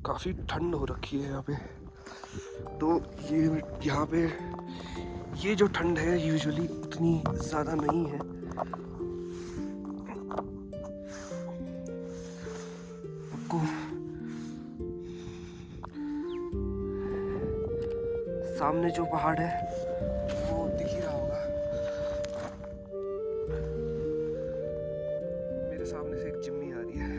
काफ़ी ठंड हो रखी है यहाँ पे। तो ये यहाँ पे ये जो ठंड है यूजुअली उतनी ज़्यादा नहीं है। आपको सामने जो पहाड़ है वो दिख ही रहा होगा। मेरे सामने से एक चिमनी आ रही है।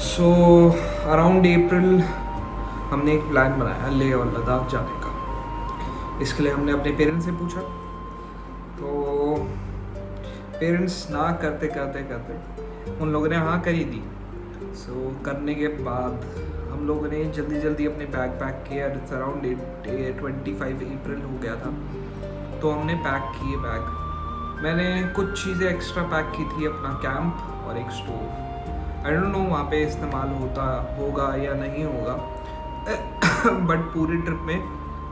सो अराउंड अप्रैल हमने एक प्लान बनाया लेह और लद्दाख जाने का। इसके लिए हमने अपने पेरेंट्स से पूछा, तो पेरेंट्स ना करते करते करते उन लोगों ने हाँ कर ही दी। सो करने के बाद हम लोगों ने जल्दी जल्दी अपने बैग पैक किया। इट्स अराउंड 25 अप्रैल हो गया था, तो हमने पैक किए बैग। मैंने कुछ चीज़ें एक्स्ट्रा पैक की थी, अपना कैंप और एक स्टोव। आई डोंट नो वहाँ पे इस्तेमाल होगा या नहीं होगा, बट पूरी ट्रिप में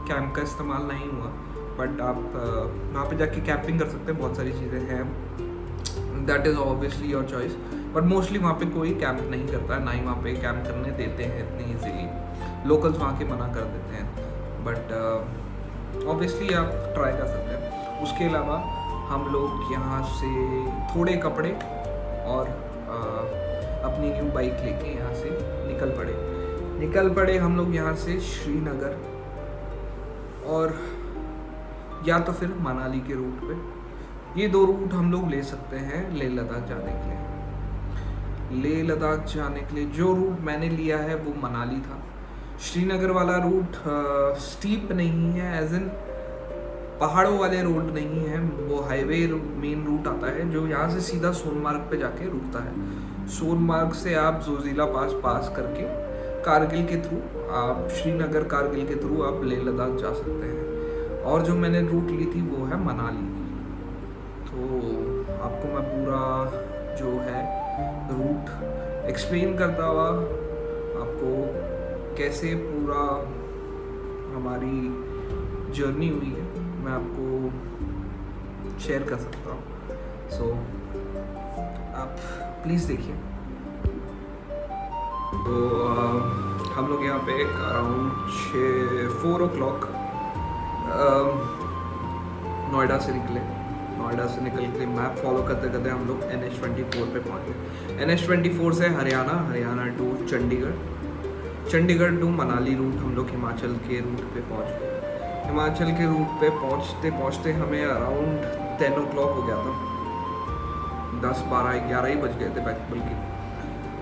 कैंप का इस्तेमाल नहीं हुआ। बट आप वहाँ पे जाके कैंपिंग कर सकते हैं, बहुत सारी चीज़ें हैं, that is obviously your choice. But mostly वहाँ पे कोई कैंप नहीं करता है, ना ही वहाँ पे कैंप करने देते हैं इतनी ईजीली। लोकल्स वहाँ के मना कर देते हैं, बट ऑब्वियसली आप ट्राई कर सकते हैं। उसके अलावा हम लोग यहाँ से थोड़े कपड़े और अपनी न्यू बाइक लेके यहाँ से निकल पड़े हम लोग यहाँ से श्रीनगर और या तो फिर मनाली के रूट पे। ये दो रूट हम लोग ले सकते हैं लेह लद्दाख जाने के लिए। लेह लद्दाख जाने के लिए जो रूट मैंने लिया है वो मनाली था। श्रीनगर वाला रूट स्टीप नहीं है, एज इन पहाड़ों वाले रोड नहीं है, वो हाईवे मेन रूट आता है जो यहाँ से सीधा सोनमार्ग पे जाके रुकता है। सोनमार्ग से आप जोजिला पास करके कारगिल के थ्रू आप श्रीनगर कारगिल के थ्रू आप लेह लद्दाख जा सकते हैं। और जो मैंने रूट ली थी वो है मनाली। तो आपको मैं पूरा जो है रूट एक्सप्लेन करता हुआ आपको कैसे पूरा हमारी जर्नी हुई है मैं आपको शेयर कर सकता हूँ। सो आप प्लीज़ देखिए। तो हम लोग यहाँ पे अराउंड 4 o'clock नोएडा से निकल के मैप फॉलो करते करते हम लोग NH24 पे पहुँच गए। NH24 से Haryana to Chandigarh to Manali route हम लोग हिमाचल के रूट पे पहुँच गए। हिमाचल के रूट पे पहुँचते हमें अराउंड 10 o'clock हो गया था, 10, 12, 11 ही बज गए थे बल्कि।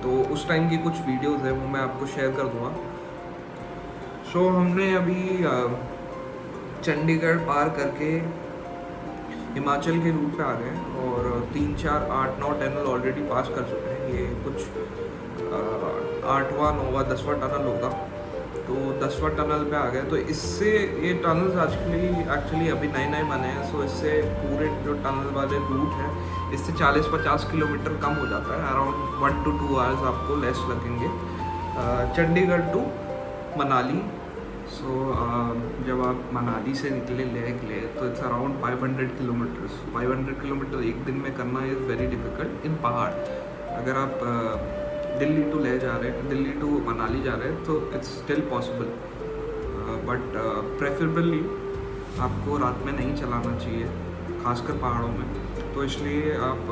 तो उस टाइम की कुछ वीडियोस है वो मैं आपको शेयर कर दूँगा। सो हमने अभी चंडीगढ़ पार करके हिमाचल के रूट पे आ गए और 3, 4, 8, 9 टनल ऑलरेडी पास कर चुके हैं। ये कुछ 8वां, 9वां, 10वां टनल होगा, तो 10वां टनल पे आ गए। तो इससे ये टनल्स एक्चुअली अभी नए बने हैं। सो इससे पूरे जो टनल वाले रूट है इससे 40-50 किलोमीटर कम हो जाता है। अराउंड 1 to 2 hours आपको लेस लगेंगे चंडीगढ़ टू मनाली। सो जब आप मनाली से निकले लेह के लिए तो इट्स अराउंड 500 किलोमीटर्स। 500 किलोमीटर एक दिन में करना इज़ वेरी डिफ़िकल्ट इन पहाड़। अगर आप दिल्ली टू लेह जा रहे हैं, दिल्ली टू मनाली जा रहे हैं तो it's still possible, but preferably आपको रात में नहीं चलाना चाहिए, खासकर पहाड़ों में। तो इसलिए आप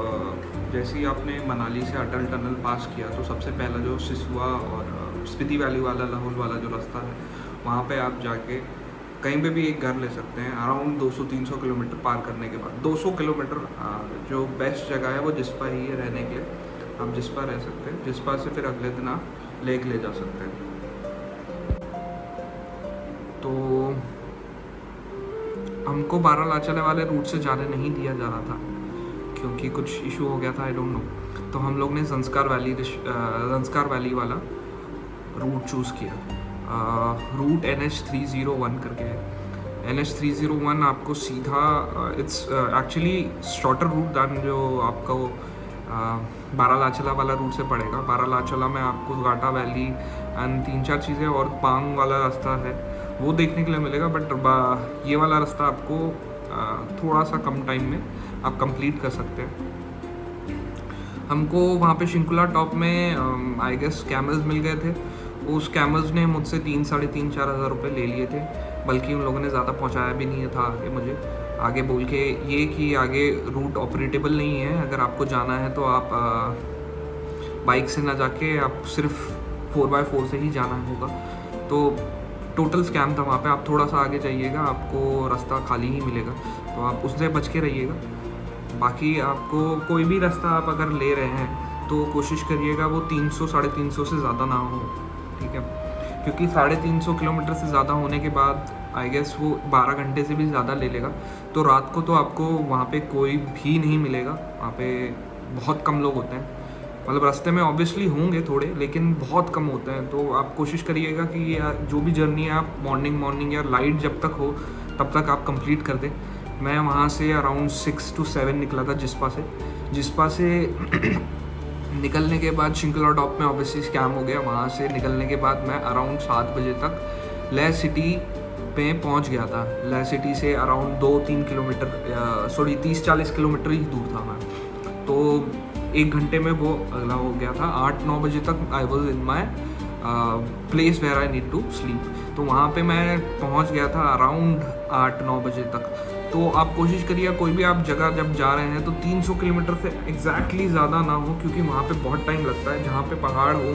जैसे ही आपने मनाली से अटल टनल पास किया तो सबसे पहला जो सिसुआ और स्पीति वैली वाला, लाहौल वाला जो रास्ता है वहाँ पे आप जाके कहीं पे भी एक घर ले सकते हैं। अराउंड 200-300 किलोमीटर पार करने के बाद 200 किलोमीटर जो बेस्ट जगह है वो जिस्पा ही है रहने के लिए। आप जिस्पा रह सकते हैं, जिस्पा से फिर अगले दिन आप लेक ले जा सकते हैं। तो हमको बारालाचला वाले रूट से जाने नहीं दिया जा रहा था क्योंकि कुछ इशू हो गया था, आई डोंट नो। तो हम लोग ने ज़ंस्कार वैली वाला रूट चूज़ किया। रूट NH301 करके है। NH301 आपको सीधा it's actually shorter route than जो आपको बारालाचला वाला रूट से पड़ेगा। बारालाचला में आपको घाटा वैली एंड 3-4 चीज़ें और पांग वाला रास्ता है वो देखने के लिए मिलेगा, बट ये वाला रास्ता आपको थोड़ा सा कम टाइम में आप कंप्लीट कर सकते हैं। हमको वहाँ पे शिंकुला टॉप में आई गेस कैमल्स मिल गए थे। उस कैमल्स ने मुझसे 3-4 हज़ार रुपये ले लिए थे, बल्कि उन लोगों ने ज़्यादा पहुँचाया भी नहीं था आगे मुझे, आगे बोल के ये कि आगे रूट ऑपरेटेबल नहीं है, अगर आपको जाना है तो आप बाइक से ना जाके आप सिर्फ 4x4 से ही जाना होगा। तो टोटल स्कैम था वहाँ पे। आप थोड़ा सा आगे जाइएगा, आपको रास्ता खाली ही मिलेगा, तो आप उससे बच के रहिएगा। बाकी आपको कोई भी रास्ता आप अगर ले रहे हैं तो कोशिश करिएगा वो 300-350 से ज़्यादा ना हो, ठीक है? क्योंकि 350 किलोमीटर से ज़्यादा होने के बाद आई गेस वो 12 घंटे से भी ज़्यादा ले लेगा। तो रात को तो आपको वहाँ पे कोई भी नहीं मिलेगा, वहाँ पे बहुत कम लोग होते हैं। मतलब रास्ते में ऑब्वियसली होंगे थोड़े, लेकिन बहुत कम होते हैं। तो आप कोशिश करिएगा कि ये जो भी जर्नी है आप मॉर्निंग या लाइट जब तक हो तब तक आप कंप्लीट कर दें। मैं वहाँ से अराउंड 6 to 7 निकला था जिस्पा से निकलने के बाद शिंकुला टॉप में ऑब्वियसली स्कैम हो गया। वहाँ से निकलने के बाद मैं अराउंड 7 बजे तक लेह सिटी पे पहुँच गया था। लेह सिटी से अराउंड 2-3 किलोमीटर 30-40 किलोमीटर ही दूर था मैं। तो 1 घंटे में वो अगला हो गया था। 8-9 बजे तक I was in my place where I need to sleep. तो वहाँ पे मैं पहुँच गया था अराउंड 8-9 बजे तक। तो आप कोशिश करिए कोई भी आप जगह जब जा रहे हैं तो 300 किलोमीटर से एग्जैक्टली ज़्यादा ना हो, क्योंकि वहाँ पे बहुत टाइम लगता है। जहाँ पे पहाड़ हो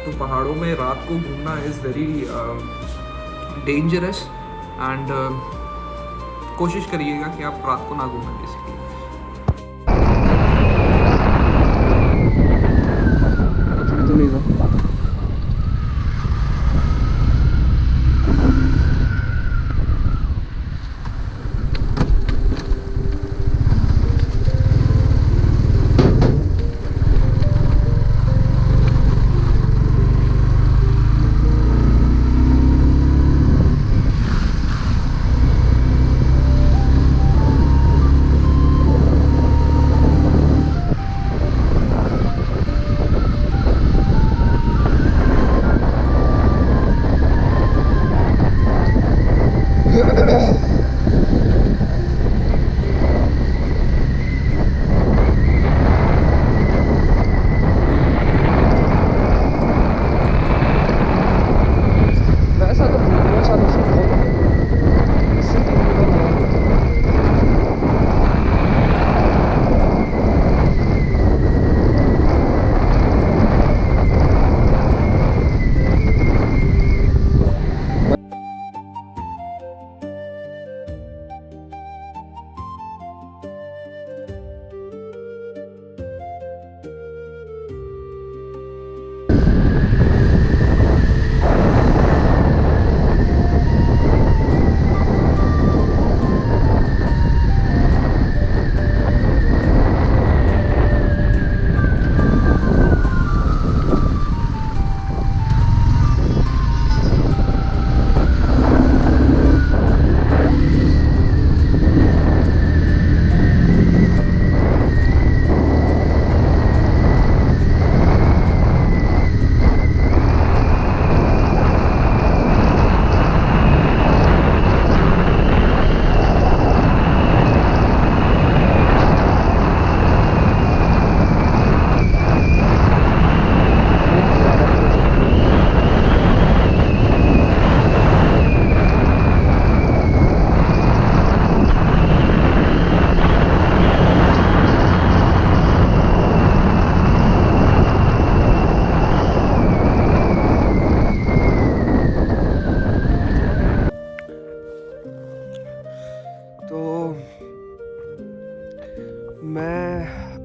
तो पहाड़ों में रात को घूमना इज़ वेरी डेंजरस एंड कोशिश करिएगा कि आप रात को ना घूमें बेसिकली।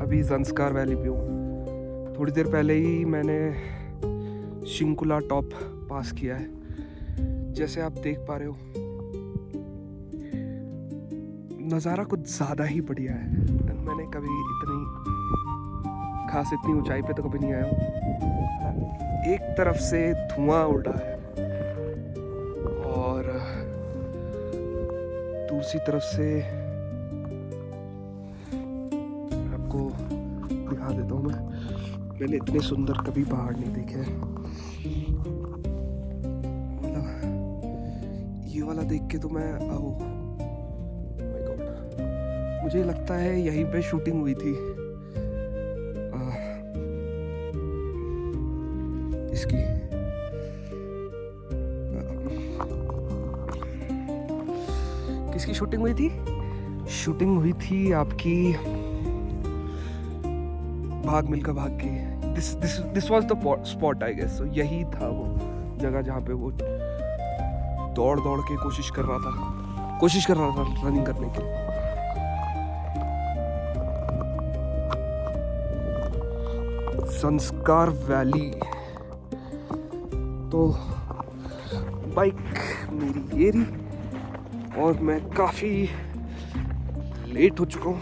अभी ज़ंस्कार वैली पे हूँ। थोड़ी देर पहले ही मैंने शिंकुला टॉप पास किया है। जैसे आप देख पा रहे हो नज़ारा कुछ ज़्यादा ही बढ़िया है। मैंने कभी इतनी ऊंचाई पे तो कभी नहीं आया हूँ। एक तरफ से धुआं उड़ रहा है और दूसरी तरफ से आपको दिखा देता हूँ मैंने इतने सुंदर कभी पहाड़ नहीं देखे हैं। मतलब ये वाला देख के तो मैं माय गॉड, मुझे लगता है यहीं पे शूटिंग हुई थी इसकी। किसकी शूटिंग हुई थी? शूटिंग हुई थी आपकी भाग मिल्खा भाग की। This was the spot I guess. यही था वो जगह जहाँ पे वो दौड़ के कोशिश कर रहा था रनिंग करने की। संस्कार वैली। तो बाइक मेरी ये रही और मैं काफ़ी लेट हो चुका हूँ।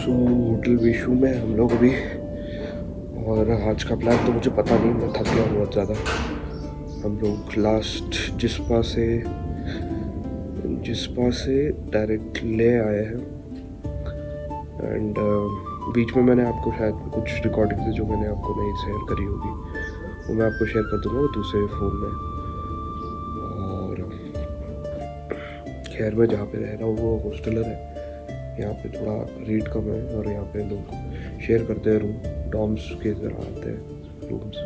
होटल विशु में हम लोग अभी, और आज का प्लान तो मुझे पता नहीं, मैं थक गया बहुत ज़्यादा। हम लोग लास्ट जिस्पा से डायरेक्ट ले आए हैं एंड बीच में मैंने आपको शायद कुछ रिकॉर्डिंग थी जो मैंने आपको नहीं शेयर करी होगी, वो मैं आपको शेयर कर दूँगा वो दूसरे फ़ोन में। और खैर मैं जहाँ पे रह रहा हूँ वो हॉस्टलर है, यहाँ पे थोड़ा रेट कम है और यहाँ पे लोग शेयर करते हैं रूम, डॉम्स के तरह आते हैं रूम्स।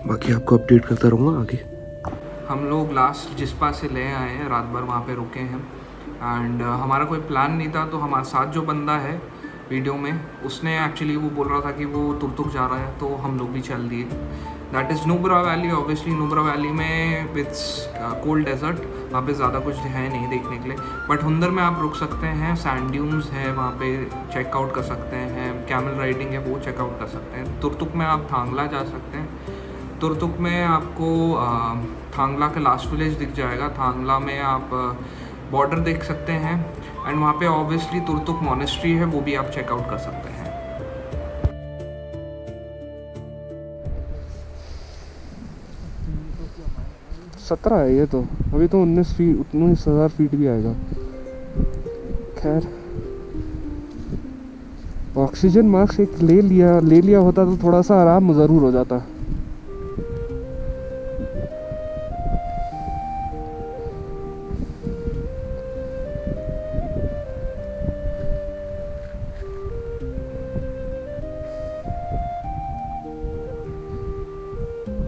बाकी आपको अपडेट करता रहूँगा आगे। हम लोग लास्ट जिस्पा से ले आए हैं, रात भर वहाँ पे रुके हैं एंड हमारा कोई प्लान नहीं था। तो हमारे साथ जो बंदा है वीडियो में, उसने एक्चुअली वो बोल रहा था कि वो तुर्तुक जा रहा है, तो हम लोग भी चल दिए। That is Nubra valley. Obviously Nubra valley में विथ्स कोल्ड डेजर्ट, वहाँ पे ज़्यादा कुछ है नहीं देखने के लिए, बट हुंदर में आप रुक सकते हैं। सैंड ड्यून्स है वहाँ पे, चेकआउट कर सकते हैं। कैमल राइडिंग है वो चेकआउट कर सकते हैं। तुर्तुक में आप थांगला जा सकते हैं। तुर्तुक में आपको थांगला का लास्ट विलेज दिख जाएगा। थांगला में आप बॉर्डर देख सकते हैं एंड वहाँ पे ऑब्वियसली तुर्तुक मॉनेस्ट्री है, वो भी आप चेकआउट कर सकते हैं। सत्रह है ये तो, अभी तो 19,000 फीट भी आएगा। खैर ऑक्सीजन मास्क एक ले लिया होता तो थोड़ा सा आराम ज़रूर हो जाता।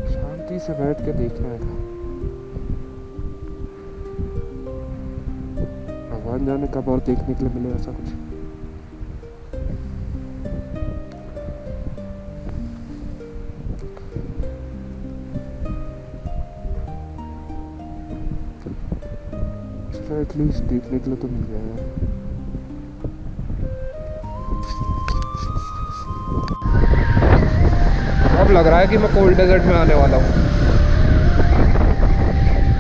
शांति से बैठ के देखना है, भगवान जाने कब और देखने के लिए मिले ऐसा कुछ। एटलीस्ट देखने के लिए तो मिल जाएगा। अब लग रहा है कि मैं कोल्ड डेजर्ट में आने वाला हूँ।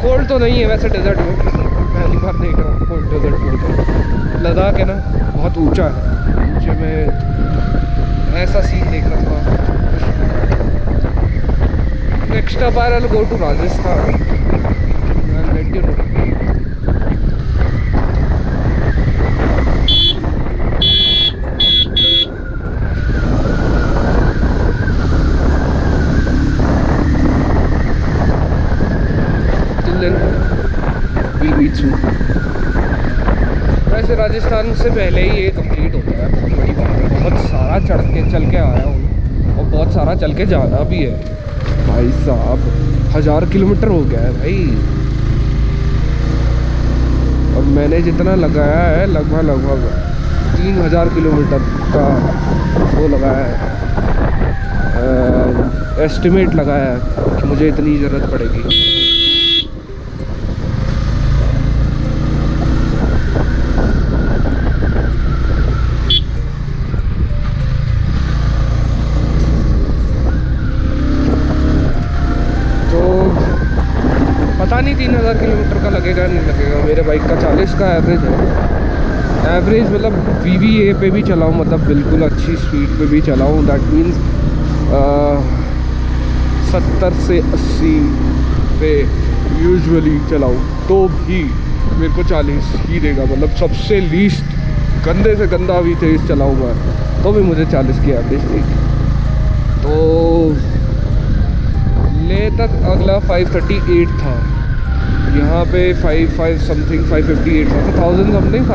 कोल्ड तो नहीं है वैसे डेजर्ट में, पहली बार देख रहा हूँ कोल्ड डेजर्ट में। लद्दाख है ना, बहुत ऊंचा है, ऊंचे में ऐसा सीन देखना था। Next up I will go to Rajasthan. See वैसे राजस्थान से पहले ही ये कंप्लीट होता है, बहुत बड़ी बात है। बहुत सारा चल के आया हूँ और बहुत सारा चल के जाना भी है भाई साहब। 1000 किलोमीटर हो गया है भाई, और मैंने जितना लगाया है लगभग 3000 किलोमीटर का वो लगाया है, एस्टिमेट लगाया है कि मुझे इतनी ज़रूरत पड़ेगी। पता नहीं 3000 किलोमीटर का लगेगा नहीं लगेगा। मेरे बाइक का 40 का एवरेज है। एवरेज मतलब VVA पे भी चलाऊँ, मतलब बिल्कुल अच्छी स्पीड पे भी चलाऊँ, दैट मीन्स 70 से 80 पे यूजुअली चलाऊँ तो भी मेरे को 40 ही देगा। मतलब सबसे लीस्ट गंदे से गंदा भी तेज़ चलाऊँगा तो भी मुझे 40 की एवरेज देगी। तो ले तक अगला 538 था, यहाँ पे 5 समथिंग 558 था, तो 1000 समथिंग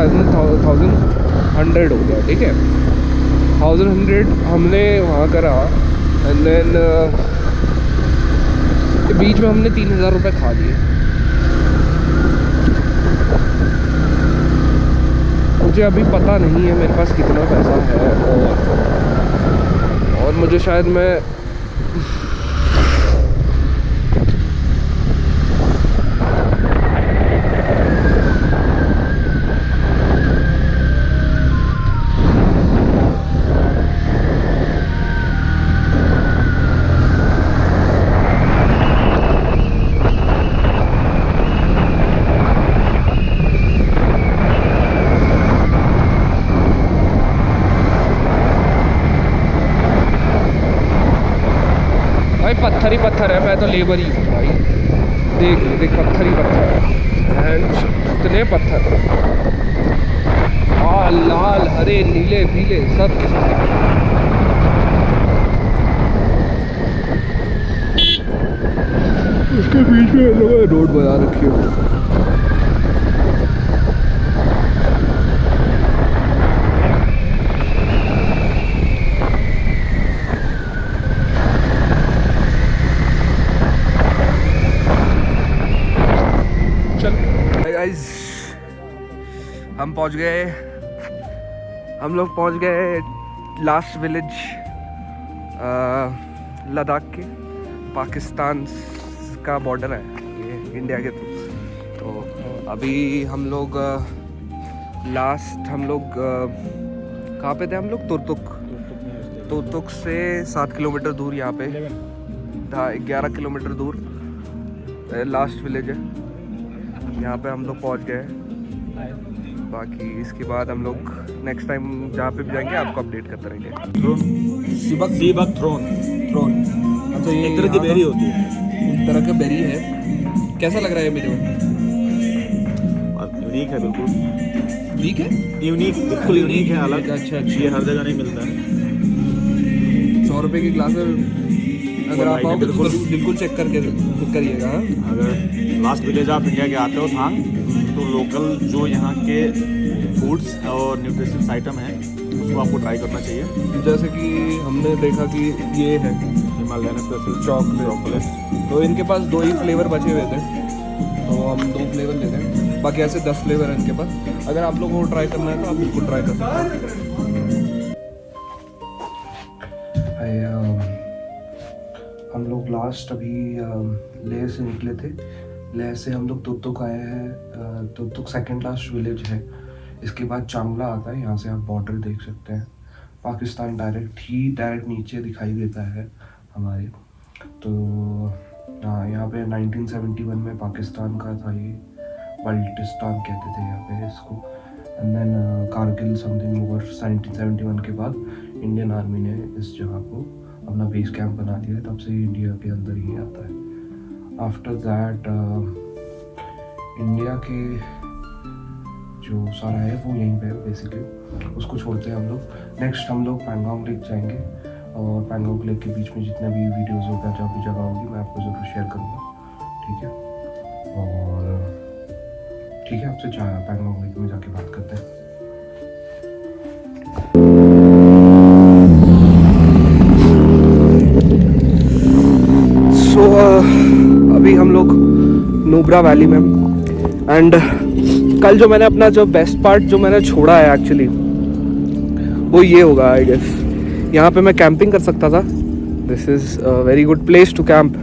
1100 हो गया। ठीक है, 1100 हमने वहाँ करा एंड देन बीच में हमने 3000 रुपये खा लिए। मुझे अभी पता नहीं है मेरे पास कितना पैसा है, और मुझे शायद मैं पत्थर ही पत्थर है। मैं तो लेबर ही हूँ भाई। देख पत्थर ही पत्थर है, इतने पत्थर, लाल हरे नीले पीले सब किस्म के। उसके बीच में लोगों ने रोड बना रखी है। हम पहुंच गए, हम लोग पहुंच गए लास्ट विलेज लद्दाख के। पाकिस्तान का बॉर्डर है ये इंडिया के थ्रू। तो अभी हम लोग कहाँ पे थे हम लोग? तुर्तुक से 7 किलोमीटर दूर, यहाँ पे 11 किलोमीटर दूर लास्ट विलेज है। यहाँ पे हम लोग पहुँच गए। बाकी इसके बाद हम लोग नेक्स्ट टाइम जहाँ पे भी जाएंगे आपको अपडेट करते रहेंगे। सीबक थ्रोन अच्छा, ये एक तरह की बेरी होती है, एक तरह का बेरी है। कैसा लग रहा है मेरे को? यूनिक है, बिल्कुल यूनिक है, बिल्कुल यूनिक है, अलग। अच्छा, ये हर जगह नहीं मिलता है। 100 रुपये की ग्लास अगर आप आओगे तो बिल्कुल चेक करिएगा। अगर लास्ट विलेज आप इंडिया के आते हो थांग, तो लोकल जो यहाँ के फूड्स और न्यूट्रिशंस आइटम है उसको आपको ट्राई करना चाहिए। जैसे कि हमने देखा कि ये है हिमालयन स्पेशल चॉकलेट, तो इनके पास 2 ही फ्लेवर बचे हुए थे, तो हम 2 फ्लेवर ले रहे हैं। बाकी ऐसे 10 फ्लेवर है इनके पास। अगर आप लोगों को ट्राई करना है तो आप बिल्कुल ट्राई कर सकते हैं। हम लोग लास्ट अभी लेह से निकले थे। लेह से हम लोग तुर्तुक आए हैं। तुर्तुक सेकंड लास्ट विलेज है। इसके बाद चांगला आता है। यहाँ से आप बॉर्डर देख सकते हैं। पाकिस्तान डायरेक्ट नीचे दिखाई देता है हमारे। तो यहाँ पे 1971 में पाकिस्तान का था ये, बल्टिस्तान कहते थे यहाँ पे इसको। And then Kargil something over 1971 के बाद इंडियन आर्मी ने इस जगह को अपना बेस कैंप बना दिया है। तब से इंडिया के अंदर ही आता है। आफ्टर दैट इंडिया के जो सारा है वो यहीं पे है बेसिकली। उसको छोड़ते हैं हम लोग। नेक्स्ट हम लोग पैंगोंग लेक जाएंगे, और पैंगोंग लेक के बीच में जितने भी वीडियोस होगा, जहाँ भी जगह होगी, मैं आपको ज़रूर शेयर करूँगा। ठीक है, और ठीक है, आपसे पैंगोंग लेक में जाके बात करते हैं। अभी हम लोग नुब्रा वैली में, एंड कल जो मैंने अपना जो बेस्ट पार्ट जो मैंने छोड़ा है एक्चुअली वो ये होगा आई गेस। यहाँ पे मैं कैंपिंग कर सकता था। This is a very good place to camp,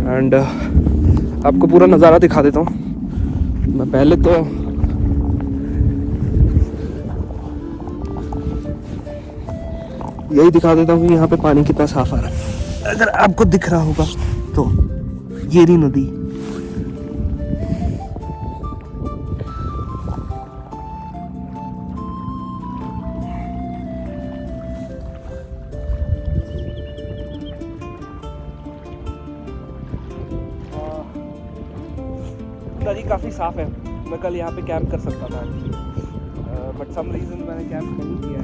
and आपको पूरा नज़ारा दिखा देता हूँ। मैं पहले तो यही दिखा देता हूँ कि यहाँ पे पानी कितना साफ आ रहा है। अगर आपको दिख रहा होगा तो ये रही नदी। नदी काफ़ी साफ है। मैं कल यहाँ पे कैंप कर सकता था बट सम रीज़न मैंने कैंप नहीं किया है,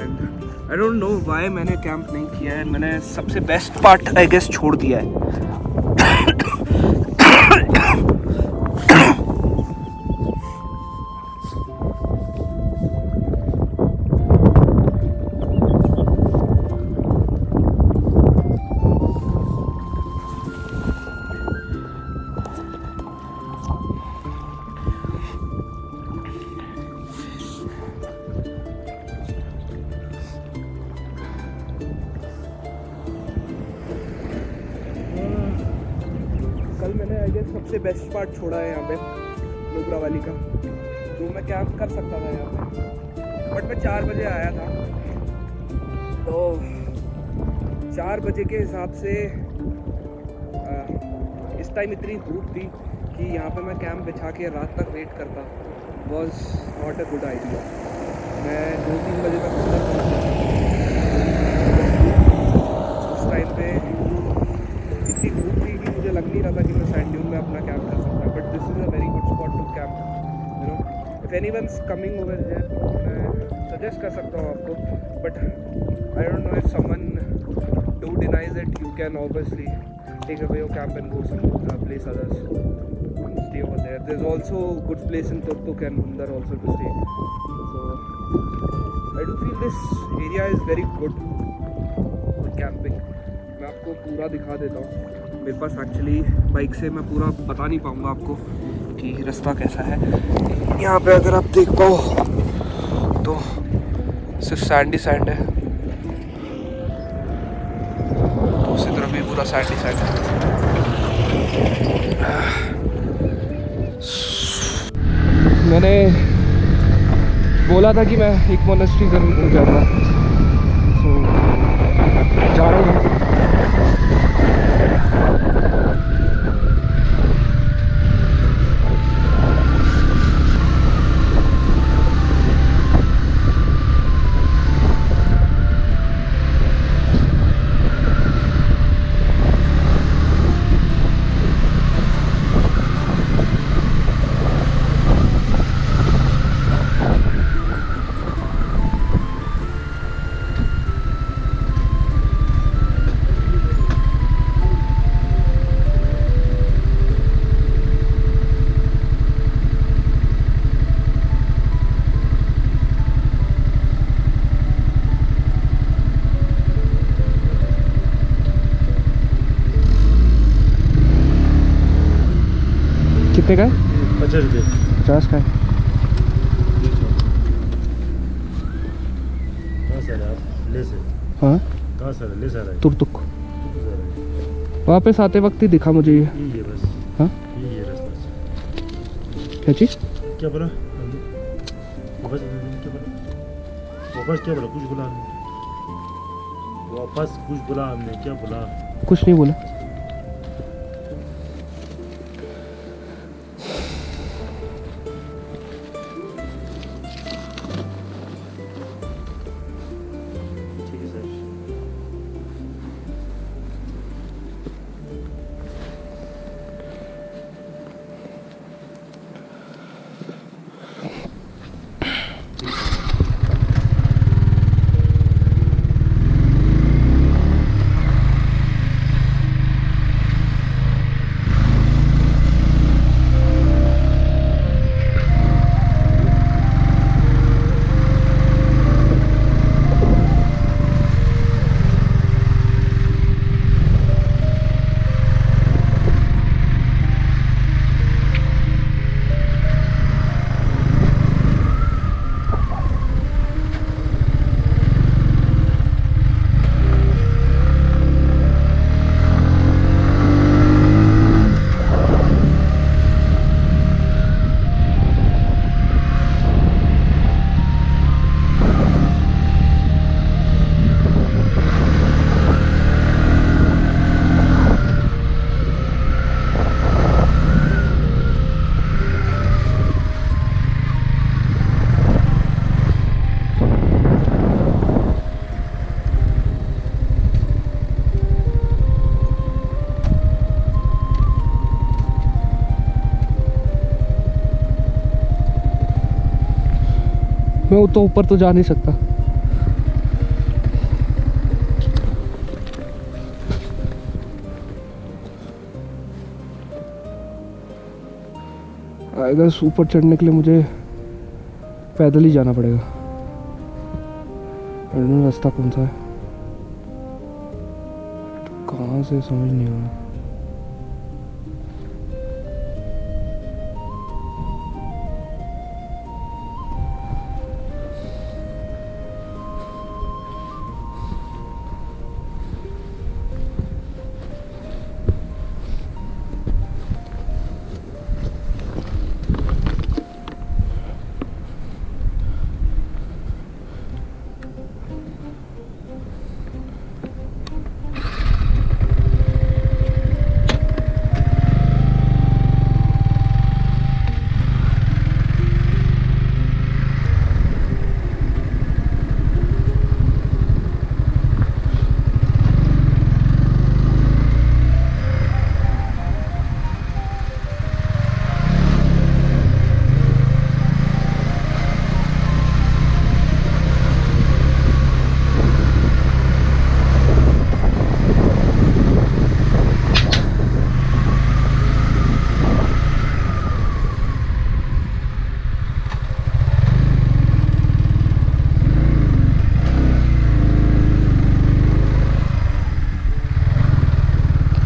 and I don't know why मैंने कैंप नहीं किया है। मैंने सबसे बेस्ट पार्ट आई गेस छोड़ दिया है। कल मैंने आई गेस सबसे बेस्ट पार्ट छोड़ा है यहाँ पे नुब्रा वैली का, जो मैं कैंप कर सकता था यहाँ पे, बट मैं 4 बजे आया था। तो 4 बजे के हिसाब से इस टाइम इतनी धूप थी कि यहाँ पे मैं कैंप बिछा के रात तक वेट करता was not a good idea. मैं 2-3 बजे तक अंदर उस टाइम पे इतनी धूप थी कि मुझे लग नहीं रहा था कि मैं सैंड ड्यून में अपना कैंप कर सकता। But this is a very good spot to camp, you know. If anyone's coming over here, मैं सजेस्ट कर सकता हूँ आपको, but I don't know if someone do denies it, you can obviously take away your camp and go some place others and stay over there. There's also good place in Tuktuk and Hundar also to stay. So I do feel this area is very good for camping. मैं आपको पूरा दिखा देता हूँ। मेरे पास actually bike से मैं पूरा बता नहीं पाऊँगा आपको कि रास्ता कैसा है। यहाँ पे अगर आप देख पाओ तो सिर्फ सैंड ही सैंड है, दूसरी तरफ भी पूरा सैंड ही सैंड है। मैंने बोला था कि मैं एक मोनेस्ट्री ज़रूर घूम जाऊँगा, तो जा रहा हूँ। कितने का है? 50 रुपये। 50 का है। कहाँ से आप ले से? हाँ, कहाँ से ले से आ रहा है? तुर्तुक। वापस आते वक्त ही दिखा मुझे ये। यही है बस। हाँ, यही है रास्ता। क्या चीज़? क्या बोला? वापस क्या बोला? वापस क्या बोला? कुछ बोला हमने। वापस कुछ बोला हमने, क्या बोला? कुछ नहीं बोला। ठीक है सर। मैं तो ऊपर तो जा नहीं सकता। आई गेस ऊपर चढ़ने के लिए मुझे पैदल ही जाना पड़ेगा। रास्ता कौन सा है, कहाँ से समझ नहीं आ रहा।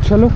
चलो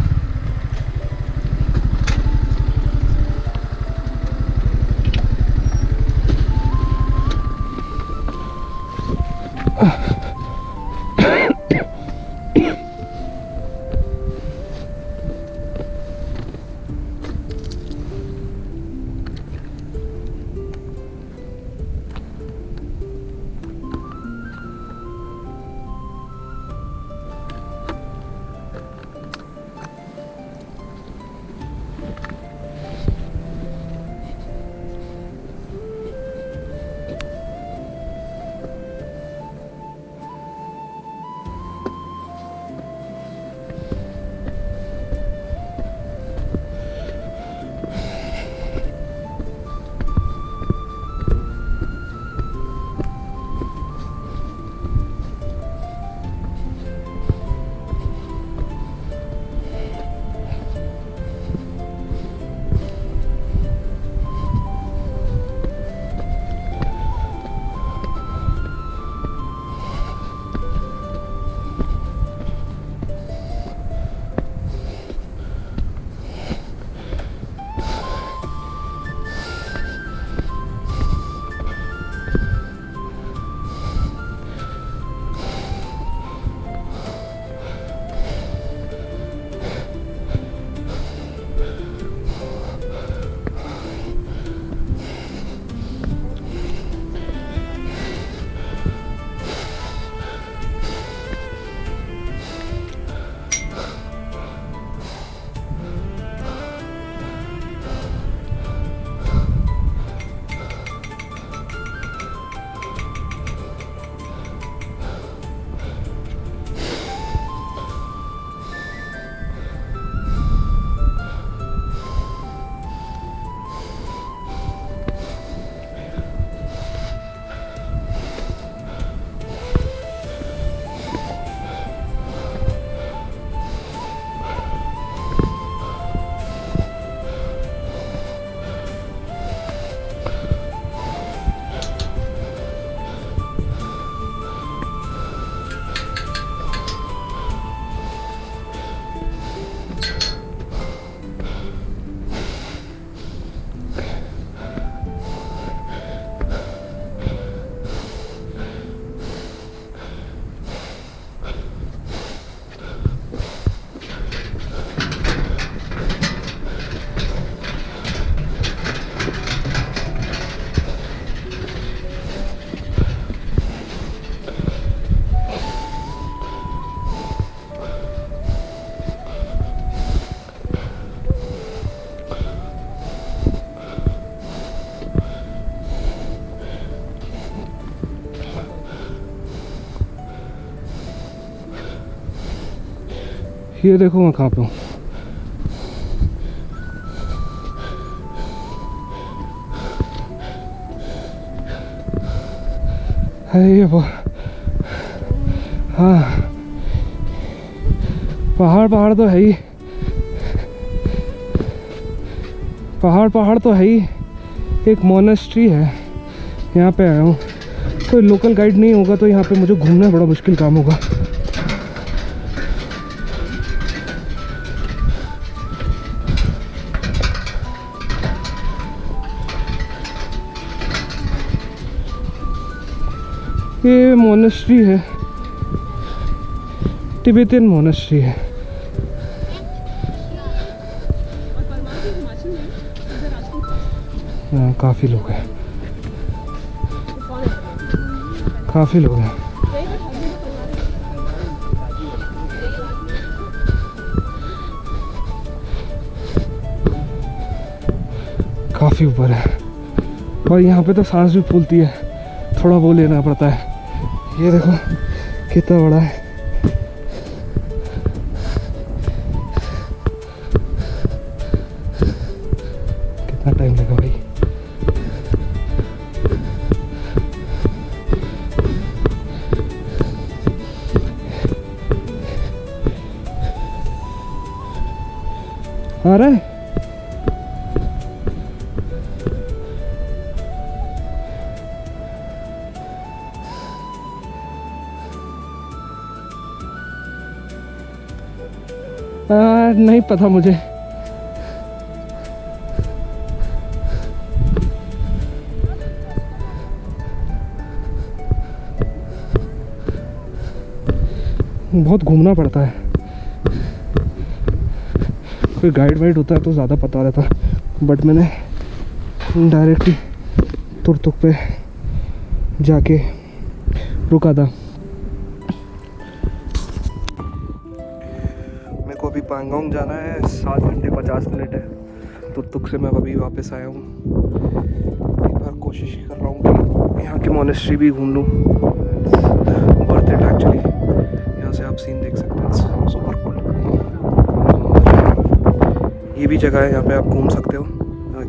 ये देखो मैं कहाँ पे हूँ। अरे वो हाँ, पहाड़ तो है ही, पहाड़ तो है ही। एक मोनेस्ट्री है, यहाँ पे आया हूँ। कोई लोकल गाइड नहीं होगा तो यहाँ पे मुझे घूमना बड़ा मुश्किल काम होगा। ये मोनेस्ट्री है, तिब्बतियन मोनेस्ट्री है। हाँ, काफ़ी लोग हैं, काफ़ी लोग हैं। काफ़ी ऊपर है और यहाँ पे तो सांस भी फूलती है, थोड़ा वो लेना पड़ता है। ये देखो कितना बड़ा है। कितना टाइम लगा भाई। आ रहा है? नहीं पता मुझे। बहुत घूमना पड़ता है। कोई गाइड वाइड होता है तो ज़्यादा पता रहता, बट मैंने डायरेक्टली तुरतुक पे जाके रुका था। मेरे को अभी पैंगोंग जाना है, 7 घंटे 50 मिनट है। तुरतुक से मैं अभी वापस आया हूँ। एक बार कोशिश कर रहा हूँ कि यहाँ के मोनेस्ट्री भी घूम लूँ। Worth it actually. यहाँ से आप सीन देख सकते हैं, सुपर कूल। ये भी जगह है, यहाँ पे आप घूम सकते हो। बट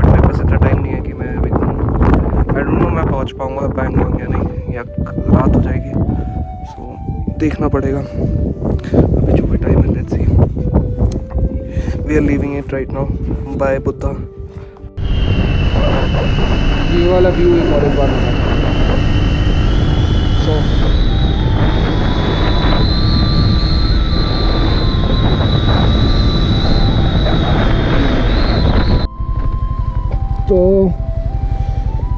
मेरे पास इतना टाइम नहीं है कि मैं अभी घूमूँ। आई डोंट नो मैं पहुँच पाऊँगा पैंगोंग या नहीं, या रात हो जाएगी। सो देखना पड़ेगा। अभी जो भी टाइम है, let's see. We are leaving it right now. Bye Buddha. ये वाला व्यू एक और एक बार तो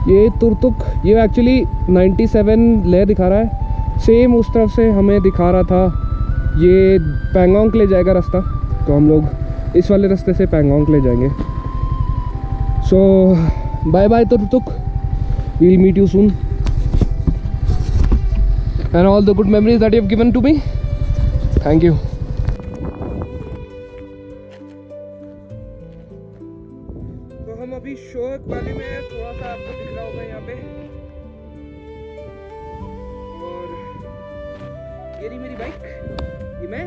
ये तुरतुक, ये एक्चुअली 97 लेह दिखा रहा है। सेम उस तरफ से हमें दिखा रहा था, ये पैंगोंग के ले जाएगा रास्ता। तो हम लोग इस वाले रास्ते से पैंगोंग ले जाएंगे। So bye bye Turtuk, we'll meet you soon and all the good memories that you have given to me. Thank you. तो हम अभी शोक वैली में, थोड़ा सा आपको दिख रहा होगा यहाँ पे, और ये रही मेरी बाइक, ये मैं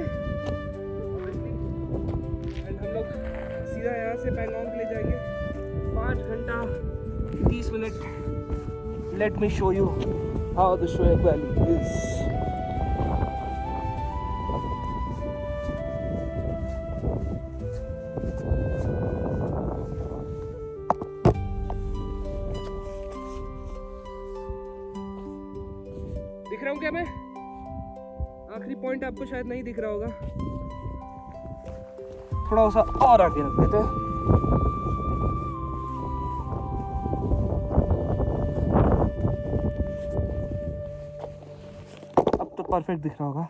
एंड हम लोग सीधा यहाँ से पैंगोंग ले जाएंगे। 5 घंटा 30 minute. Let me show you how the शोक वैली इज। दिख रहा हूँ क्या मैं? आखिरी पॉइंट आपको शायद नहीं दिख रहा होगा, थोड़ा सा और आगे रख देते हैं। अब तो परफेक्ट दिख रहा होगा।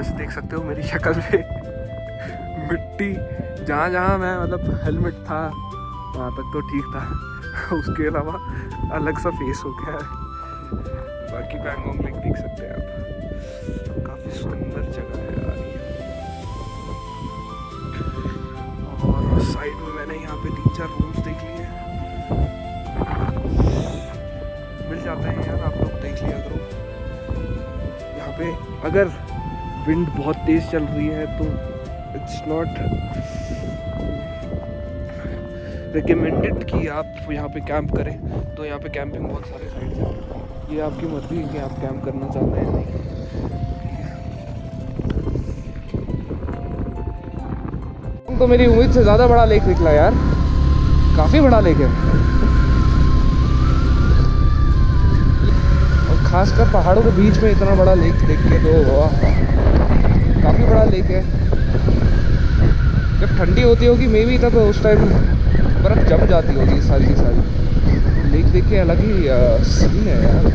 जैसे देख सकते हो मेरी शक्ल पे मिट्टी, जहाँ जहाँ मैं मतलब हेलमेट था वहाँ तक तो ठीक था, उसके अलावा अलग सा फेस हो गया है। बाकी पैंगोंग लेक देख सकते हैं आप, काफ़ी सुंदर जगह है यार ये। और साइड में मैंने यहाँ पे 3-4 रूम्स देख लिए, मिल जाते हैं यार, आप लोग देख लिया करो। यहाँ पे अगर विंड बहुत तेज़ चल रही है तो इट्स नॉट रिकमेंडेड कि आप यहाँ पे कैंप करें। तो यहाँ पे कैंपिंग बहुत सारे साइट्स हैं, ये आपकी मर्जी है कि आप कैंप करना चाहते हैं या नहीं। तो मेरी उम्मीद से ज़्यादा बड़ा लेक निकला यार, काफ़ी बड़ा लेक है, और खासकर पहाड़ों के बीच में इतना बड़ा लेक देख के तो वाह, काफ़ी बड़ा लेक है। जब ठंडी होती होगी मे बी तब उस टाइम बर्फ़ जम जाती होगी सारी की सारी। लेक देख के अलग ही सीन है यार,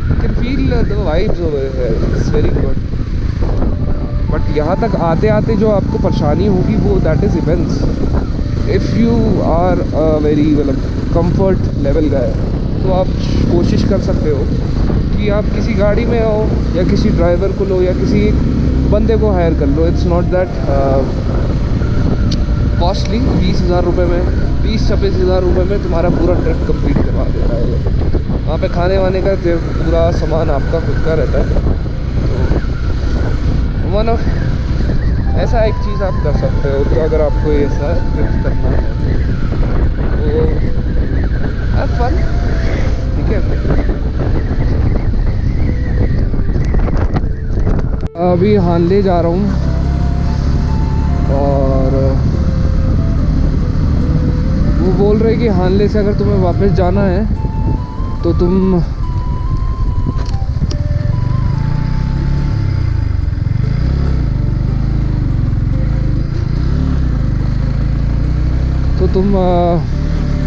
you can feel the vibes over here, it's very good. But यहाँ तक आते आते जो आपको परेशानी होगी वो that is immense. If you are very मतलब कंफर्ट लेवल का है तो आप कोशिश कर सकते हो कि आप किसी गाड़ी में हो या किसी ड्राइवर को लो या किसी बंदे को हायर कर लो। It's not that costly. 20,000 रुपये में, 20-26 हज़ार रुपये में तुम्हारा पूरा ट्रिप कंप्लीट करवा देता है। वहाँ पे खाने वाने का पूरा सामान आपका खुद का रहता है। तो वन ऑफ ऐसा एक चीज़ आप कर सकते हो, तो अगर आपको ऐसा ट्रिप करना है तो हैव फन, ठीक है। अभी हानले जा रहा हूँ और वो बोल रहे कि हानले से अगर तुम्हें वापस जाना है तो तुम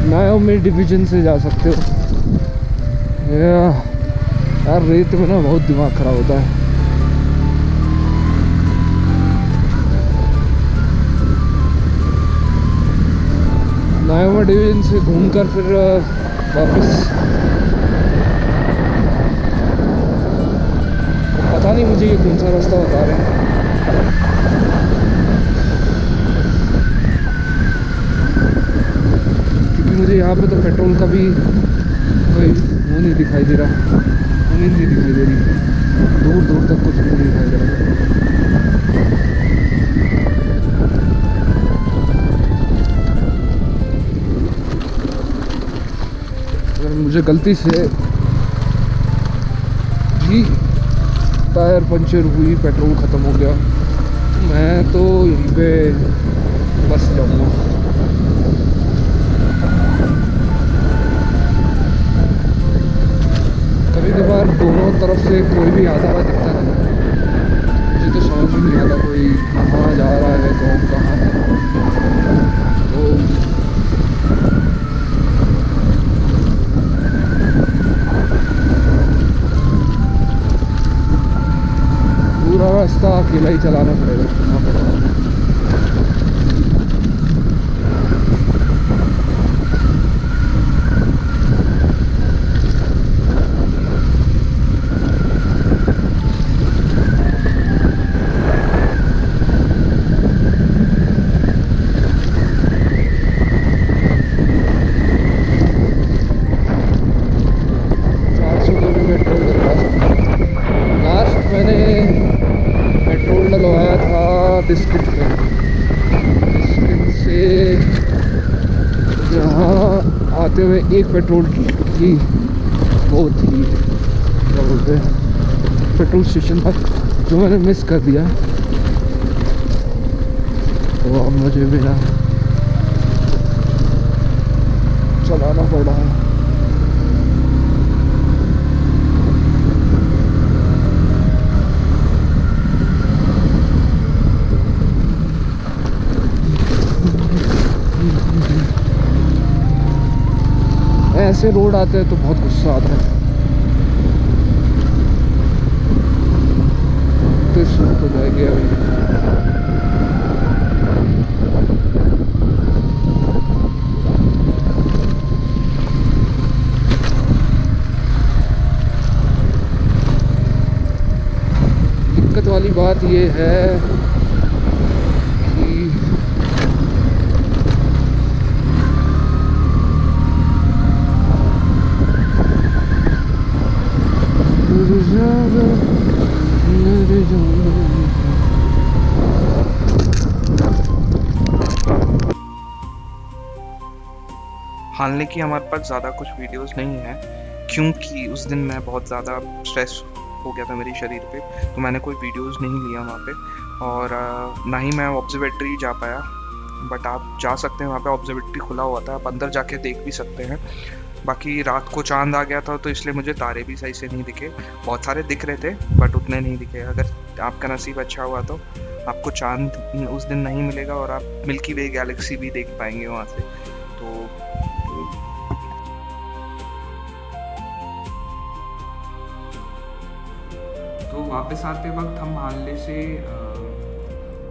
नायोमी डिवीज़न से जा सकते हो। यार रेत में ना बहुत दिमाग ख़राब होता है। नायोमा डिवीज़न से घूमकर फिर वापस पता नहीं मुझे ये कौन सा रास्ता बता रहे हैं। क्योंकि मुझे यहाँ पे तो पेट्रोल का भी कोई वो नहीं दिखाई दे रहा, उम्मीद नहीं दिखाई दे रही, दूर दूर तक कुछ नहीं दिखाई दे रहा। मुझे गलती से भी टायर पंचर हुई, पेट्रोल ख़त्म हो गया, मैं तो यहीं पे बस जाऊँगा। कभी कभार दोनों तरफ से कोई भी आता हुआ दिखता है, मुझे तो समझ में नहीं आता कोई कहाँ जा रहा है, कौन कहाँ है। तो पूरा रास्ता अकेला ही चलाना पड़ेगा। बिस्किट से यहाँ आते हुए एक पेट्रोल की वो थी, क्या बोलते हैं, पेट्रोल स्टेशन था जो मैंने मिस कर दिया। तो अब मुझे बिना चलाना पड़ रहा है। ऐसे रोड आते हैं तो बहुत गुस्सा आता है। चलते शुरू हो जाएंगे अभी। दिक्कत वाली बात ये है कि हालांकि हमारे पास ज़्यादा कुछ वीडियोस नहीं है क्योंकि उस दिन मैं बहुत ज़्यादा स्ट्रेस हो गया था मेरे शरीर पे, तो मैंने कोई वीडियोस नहीं लिया वहाँ पे। और ना ही मैं ऑब्जर्वेटरी जा पाया, बट आप जा सकते हैं वहाँ पे, ऑब्जर्वेटरी खुला हुआ था, आप अंदर जाके देख भी सकते हैं। बाकी रात को चांद आ गया था तो इसलिए मुझे तारे भी सही से नहीं दिखे, बहुत सारे दिख रहे थे बट उतने नहीं दिखे। अगर आपका नसीब अच्छा हुआ तो आपको चांद उस दिन नहीं मिलेगा और आप मिल्की वे गैलेक्सी भी देख पाएंगे वहाँ से। तो वापस आते वक्त हम हानले से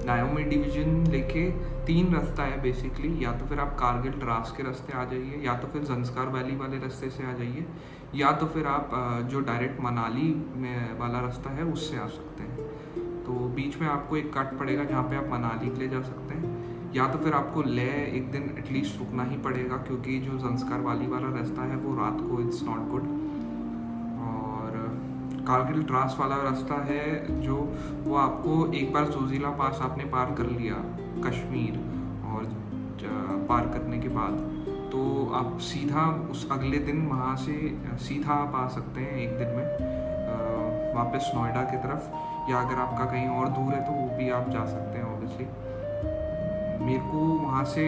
नायोमी डिवीज़न लेके 3 रास्ता है बेसिकली, या तो फिर आप कारगिल द्रास के रास्ते आ जाइए, या तो फिर ज़ंस्कार वैली वाले रास्ते से आ जाइए, या तो फिर आप जो डायरेक्ट मनाली में वाला रास्ता है उससे आ सकते हैं। तो बीच में आपको एक कट पड़ेगा जहाँ पे आप मनाली के लिए जा सकते हैं, या तो फिर आपको लेह एक दिन एटलीस्ट रुकना ही पड़ेगा क्योंकि जो ज़ंस्कार वैली वाला रास्ता है वो रात को it's not good. Kargil Dras वाला रास्ता है जो वो आपको एक बार जोजिला पास आपने पार कर लिया कश्मीर, और पार करने के बाद तो आप सीधा उस अगले दिन वहाँ से सीधा आप आ सकते हैं एक दिन में वापस नोएडा की तरफ, या अगर आपका कहीं और दूर है तो वो भी आप जा सकते हैं ऑब्वियसली। मेरे को वहाँ से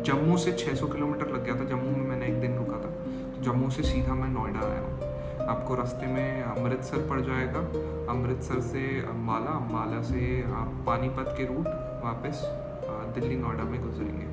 जम्मू से 600 किलोमीटर लग गया था, जम्मू में मैंने एक दिन रुका था, तो जम्मू से सीधा मैं नोएडा आया हूँ। आपको रास्ते में अमृतसर पड़ जाएगा, अमृतसर से अम्बाला, अम्बाला से आप पानीपत के रूट वापस दिल्ली नोएडा में गुजरेंगे।